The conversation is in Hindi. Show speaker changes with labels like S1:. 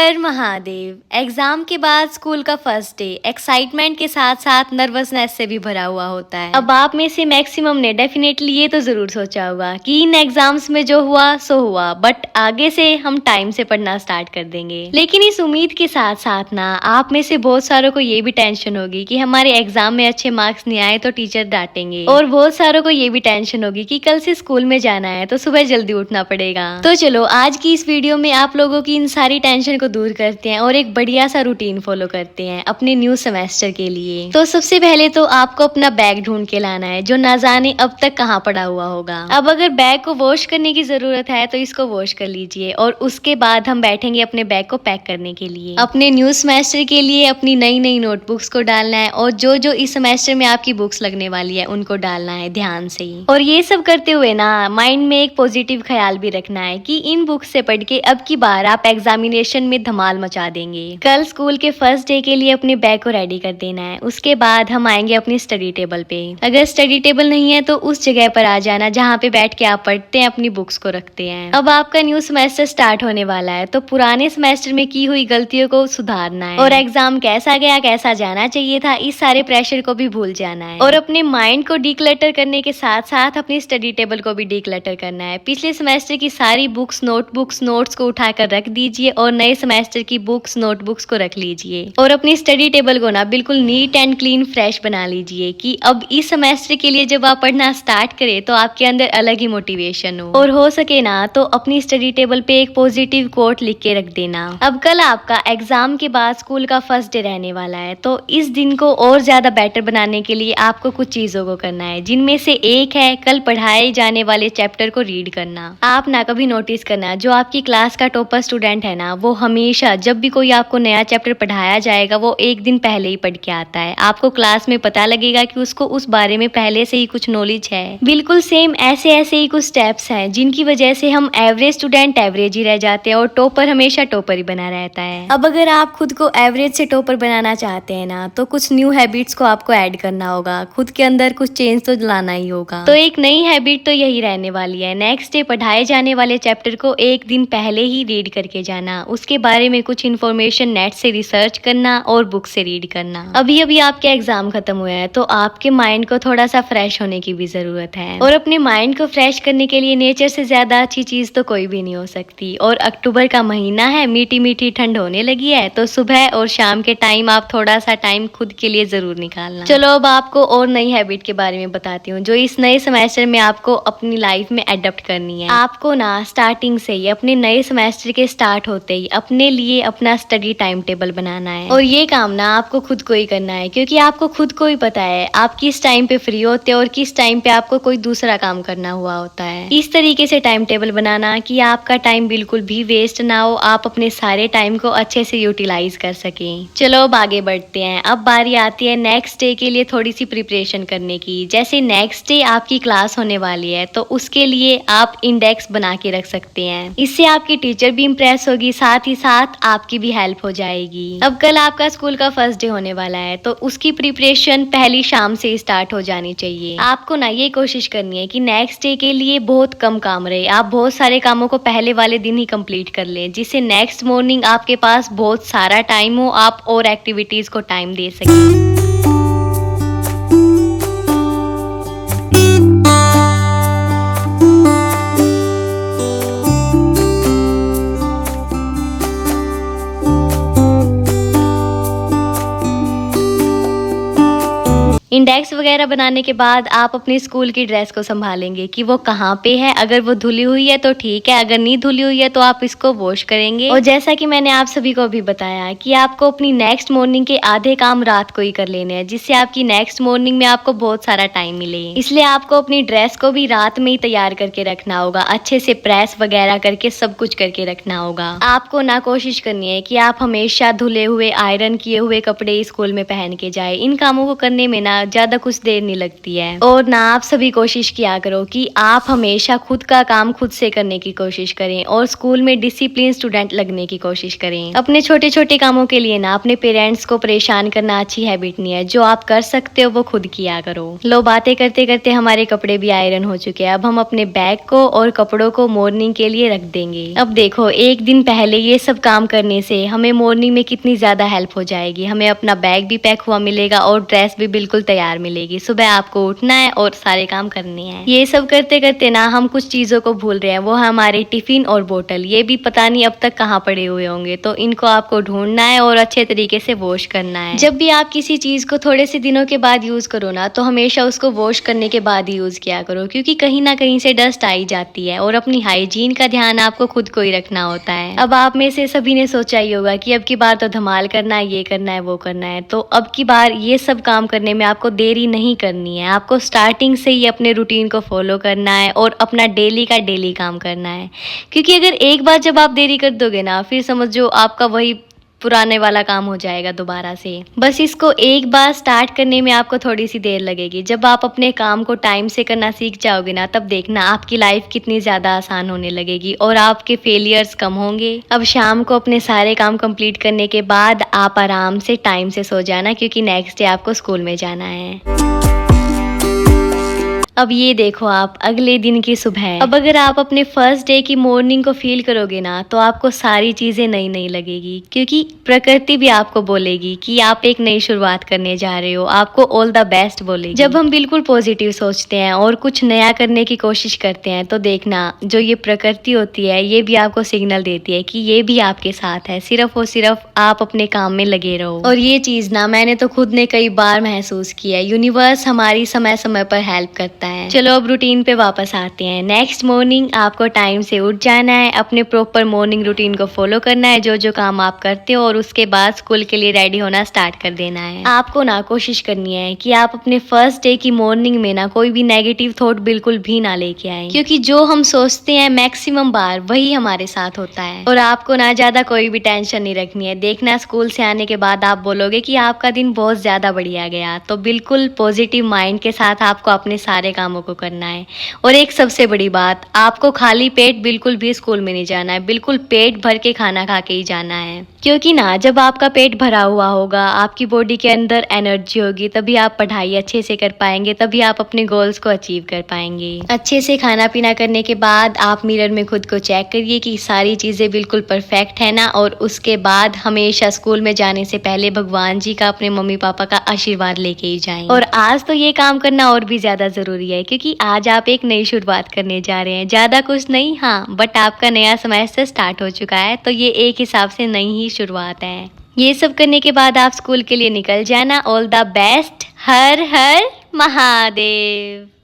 S1: हर महादेव। एग्जाम के बाद स्कूल का फर्स्ट डे एक्साइटमेंट के साथ साथ नर्वसनेस से भी भरा हुआ होता है। अब आप में से मैक्सिमम ने डेफिनेटली ये तो जरूर सोचा होगा कि इन एग्जाम्स में जो हुआ सो हुआ, बट आगे से हम टाइम से पढ़ना स्टार्ट कर देंगे। लेकिन इस उम्मीद के साथ साथ ना आप में से बहुत सारों को ये भी टेंशन होगी कि हमारे एग्जाम में अच्छे मार्क्स नहीं आए तो टीचर डांटेंगे, और बहुत सारों को ये भी टेंशन होगी कि कल से स्कूल में जाना है तो सुबह जल्दी उठना पड़ेगा। तो चलो आज की इस वीडियो में आप लोगों की इन सारी टेंशन को दूर करते हैं और एक बढ़िया सा रूटीन फॉलो करते हैं अपने न्यू सेमेस्टर के लिए। तो सबसे पहले तो आपको अपना बैग ढूंढ के लाना है जो ना जाने अब तक कहाँ पड़ा हुआ होगा। अब अगर बैग को वॉश करने की जरूरत है तो इसको वॉश कर लीजिए, और उसके बाद हम बैठेंगे अपने बैग को पैक करने के लिए। अपने न्यू सेमेस्टर के लिए अपनी नई नई नोटबुक्स को डालना है, और जो जो इस सेमेस्टर में आपकी बुक्स लगने वाली है उनको डालना है ध्यान से। और ये सब करते हुए ना माइंड में एक पॉजिटिव ख्याल भी रखना है कि इन बुक्स से पढ़ के अब की बार आप एग्जामिनेशन में धमाल मचा देंगे। कल स्कूल के फर्स्ट डे के लिए अपने बैग को रेडी कर देना है। उसके बाद हम आएंगे अपनी स्टडी टेबल पे। अगर स्टडी टेबल नहीं है तो उस जगह पर आ जाना जहाँ पे बैठ के आप पढ़ते हैं, अपनी बुक्स को रखते हैं। अब आपका न्यू सेमेस्टर स्टार्ट होने वाला है तो पुराने सेमेस्टर में की हुई गलतियों को सुधारना है, और एग्जाम कैसा गया कैसा जाना चाहिए था इस सारे प्रेशर को भी भूल जाना है। और अपने माइंड को डीक्लटर करने के साथ साथ अपनी स्टडी टेबल को भी डीक्लटर करना है। पिछले सेमेस्टर की सारी बुक्स नोटबुक्स नोट्स को उठाकर रख दीजिए और नए सेमेस्टर की बुक्स नोटबुक्स को रख लीजिए। और अपनी स्टडी टेबल को ना बिल्कुल नीट एंड क्लीन फ्रेश बना लीजिए कि अब इस सेमेस्टर के लिए जब आप पढ़ना स्टार्ट करें तो आपके अंदर अलग ही मोटिवेशन हो। और हो सके ना तो अपनी स्टडी टेबल पे एक पॉजिटिव कोट लिख के रख देना। अब कल आपका एग्जाम के बाद स्कूल का फर्स्ट डे रहने वाला है, तो इस दिन को और ज्यादा बेटर बनाने के लिए आपको कुछ चीजों को करना है, जिनमें से एक है कल पढ़ाए जाने वाले चैप्टर को रीड करना। आप ना कभी नोटिस करना जो आपकी क्लास का टॉपर स्टूडेंट है ना, वो हमेशा जब भी कोई आपको नया चैप्टर पढ़ाया जाएगा वो एक दिन पहले ही पढ़ के आता है। आपको क्लास में पता लगेगा कि उसको उस बारे में पहले से ही कुछ नॉलेज है। बिल्कुल सेम ऐसे ऐसे ही कुछ स्टेप्स हैं जिनकी वजह से हम एवरेज स्टूडेंट एवरेज ही रह जाते हैं और टॉपर हमेशा टॉपर ही बना रहता है। अब अगर आप खुद को एवरेज से टॉपर बनाना चाहते हैं ना, तो कुछ न्यू हैबिट्स को आपको ऐड करना होगा। खुद के अंदर कुछ चेंज तो लाना ही होगा। तो एक नई हैबिट तो यही रहने वाली है, नेक्स्ट डे पढ़ाए जाने वाले चैप्टर को एक दिन पहले ही रीड करके जाना। उसके बारे में कुछ इन्फॉर्मेशन नेट से रिसर्च करना और बुक से रीड करना। अभी अभी आपके एग्जाम खत्म हुए हैं तो आपके माइंड को थोड़ा सा फ्रेश होने की भी जरूरत है, और अपने माइंड को फ्रेश करने के लिए नेचर से ज्यादा अच्छी चीज तो कोई भी नहीं हो सकती। और अक्टूबर का महीना है, मीठी मीठी ठंड होने लगी है, तो सुबह और शाम के टाइम आप थोड़ा सा टाइम खुद के लिए जरूर निकालना। चलो अब आपको और नई हैबिट के बारे में बताती हूँ जो इस नए सेमेस्टर में आपको अपनी लाइफ में अडॉप्ट करनी है। आपको ना स्टार्टिंग से ही अपने नए सेमेस्टर के स्टार्ट होते ही अपने लिए अपना स्टडी टाइम टेबल बनाना है, और ये काम ना आपको खुद को ही करना है, क्योंकि आपको खुद को ही पता है आप किस टाइम पे फ्री होते हैं और किस टाइम पे आपको कोई दूसरा काम करना हुआ होता है। इस तरीके से टाइम टेबल बनाना कि आपका टाइम बिल्कुल भी वेस्ट ना हो, आप अपने सारे टाइम को अच्छे से यूटिलाइज कर सकें। चलो अब आगे बढ़ते हैं। अब बारी आती है नेक्स्ट डे के लिए थोड़ी सी प्रिपरेशन करने की। जैसे नेक्स्ट डे आपकी क्लास होने वाली है तो उसके लिए आप इंडेक्स बना के रख सकते हैं। इससे आपकी टीचर भी इम्प्रेस होगी, साथ ही साथ आपकी भी हेल्प हो जाएगी। अब कल आपका स्कूल का फर्स्ट डे होने वाला है तो उसकी प्रिपरेशन पहली शाम से स्टार्ट हो जानी चाहिए। आपको ना ये कोशिश करनी है कि नेक्स्ट डे के लिए बहुत कम काम रहे, आप बहुत सारे कामों को पहले वाले दिन ही कंप्लीट कर लें, जिससे नेक्स्ट मॉर्निंग आपके पास बहुत सारा टाइम हो, आप और एक्टिविटीज को टाइम दे सकें। इंडेक्स वगैरह बनाने के बाद आप अपनी स्कूल की ड्रेस को संभालेंगे कि वो कहाँ पे है। अगर वो धुली हुई है तो ठीक है, अगर नहीं धुली हुई है तो आप इसको वॉश करेंगे। और जैसा कि मैंने आप सभी को भी बताया कि आपको अपनी नेक्स्ट मॉर्निंग के आधे काम रात को ही कर लेने हैं, जिससे आपकी नेक्स्ट मॉर्निंग में आपको बहुत सारा टाइम मिले। इसलिए आपको अपनी ड्रेस को भी रात में ही तैयार करके रखना होगा, अच्छे से प्रेस वगैरह करके सब कुछ करके रखना होगा। आपको ना कोशिश करनी है कि आप हमेशा धुले हुए आयरन किए हुए कपड़े स्कूल में पहन के जाए। इन कामों को करने में ना ज्यादा कुछ देर नहीं लगती है। और ना आप सभी कोशिश किया करो कि आप हमेशा खुद का काम खुद से करने की कोशिश करें और स्कूल में डिसिप्लिन स्टूडेंट लगने की कोशिश करें। अपने छोटे छोटे कामों के लिए ना अपने पेरेंट्स को परेशान करना अच्छी हैबिट नहीं है। जो आप कर सकते हो वो खुद किया करो। लो, बातें करते करते हमारे कपड़े भी आयरन हो चुके हैं। अब हम अपने बैग को और कपड़ों को मॉर्निंग के लिए रख देंगे। अब देखो, एक दिन पहले ये सब काम करने से हमें मॉर्निंग में कितनी ज्यादा हेल्प हो जाएगी। हमें अपना बैग भी पैक हुआ मिलेगा और ड्रेस भी बिल्कुल तैयार मिलेगी। सुबह आपको उठना है और सारे काम करने हैं। ये सब करते करते ना हम कुछ चीजों को भूल रहे हैं, वो है हमारे टिफिन और बोतल। ये भी पता नहीं अब तक कहाँ पड़े हुए होंगे, तो इनको आपको ढूंढना है और अच्छे तरीके से वॉश करना है। जब भी आप किसी चीज को थोड़े से दिनों के बाद यूज करो ना, तो हमेशा उसको वॉश करने के बाद ही यूज किया करो, क्योंकि कहीं ना कहीं से डस्ट आई जाती है और अपनी हाइजीन का ध्यान आपको खुद को ही रखना होता है। अब आप में से सभी ने सोचा ही होगा कि अब की बार तो धमाल करना है, ये करना है, वो करना है। तो अब की बार ये सब काम करने में आपको देरी नहीं करनी है। आपको स्टार्टिंग से ही अपने रूटीन को फॉलो करना है और अपना डेली का डेली काम करना है, क्योंकि अगर एक बार जब आप देरी कर दोगे ना, फिर समझो आपका वही पुराने वाला काम हो जाएगा दोबारा से। बस इसको एक बार स्टार्ट करने में आपको थोड़ी सी देर लगेगी। जब आप अपने काम को टाइम से करना सीख जाओगे ना, तब देखना आपकी लाइफ कितनी ज्यादा आसान होने लगेगी और आपके फेलियर्स कम होंगे। अब शाम को अपने सारे काम कंप्लीट करने के बाद आप आराम से टाइम से सो जाना, क्योंकि नेक्स्ट डे आपको स्कूल में जाना है। अब ये देखो आप अगले दिन की सुबह। अब अगर आप अपने फर्स्ट डे की मॉर्निंग को फील करोगे ना, तो आपको सारी चीजें नई नई लगेगी, क्योंकि प्रकृति भी आपको बोलेगी कि आप एक नई शुरुआत करने जा रहे हो। आपको ऑल द बेस्ट बोलेगी। जब हम बिल्कुल पॉजिटिव सोचते हैं और कुछ नया करने की कोशिश करते हैं, तो देखना जो ये प्रकृति होती है, ये भी आपको सिग्नल देती है कि ये भी आपके साथ है। सिर्फ और सिर्फ आप अपने काम में लगे रहो। और ये चीज ना मैंने तो खुद ने कई बार महसूस किया है। यूनिवर्स हमारी समय समय पर हेल्प करता है। चलो अब रूटीन पे वापस आते हैं। नेक्स्ट मॉर्निंग आपको टाइम से उठ जाना है, अपने प्रॉपर मॉर्निंग रूटीन को फॉलो करना है, जो जो काम आप करते हो, और उसके बाद स्कूल के लिए रेडी होना स्टार्ट कर देना है। आपको ना कोशिश करनी है कि आप अपने फर्स्ट डे की मॉर्निंग में ना कोई भी नेगेटिव थॉट बिल्कुल भी ना लेके आए, क्योंकि जो हम सोचते हैं मैक्सिमम बार वही हमारे साथ होता है। और आपको ना ज्यादा कोई भी टेंशन नहीं रखनी है। देखना स्कूल से आने के बाद आप बोलोगे कि आपका दिन बहुत ज्यादा बढ़िया गया। तो बिल्कुल पॉजिटिव माइंड के साथ आपको अपने सारे कामों को करना है। और एक सबसे बड़ी बात, आपको खाली पेट बिल्कुल भी स्कूल में नहीं जाना है। बिल्कुल पेट भर के खाना खा के ही जाना है, क्योंकि ना जब आपका पेट भरा हुआ होगा, आपकी बॉडी के अंदर एनर्जी होगी, तभी आप पढ़ाई अच्छे से कर पाएंगे, तभी आप अपने गोल्स को अचीव कर पाएंगे। अच्छे से खाना पीना करने के बाद आप मिरर में खुद को चेक करिए कि सारी चीजें बिल्कुल परफेक्ट है ना। और उसके बाद हमेशा स्कूल में जाने से पहले भगवान जी का, अपने मम्मी पापा का आशीर्वाद लेके ही जाएं। और आज तो ये काम करना और भी ज्यादा जरूरी है, क्योंकि आज आप एक नई शुरुआत करने जा रहे हैं। ज्यादा कुछ नहीं, हाँ, बट आपका नया सेमेस्टर स्टार्ट हो चुका है, तो ये एक हिसाब से नई ही शुरुआत है। ये सब करने के बाद आप स्कूल के लिए निकल जाना। All the best. Her her Mahadev.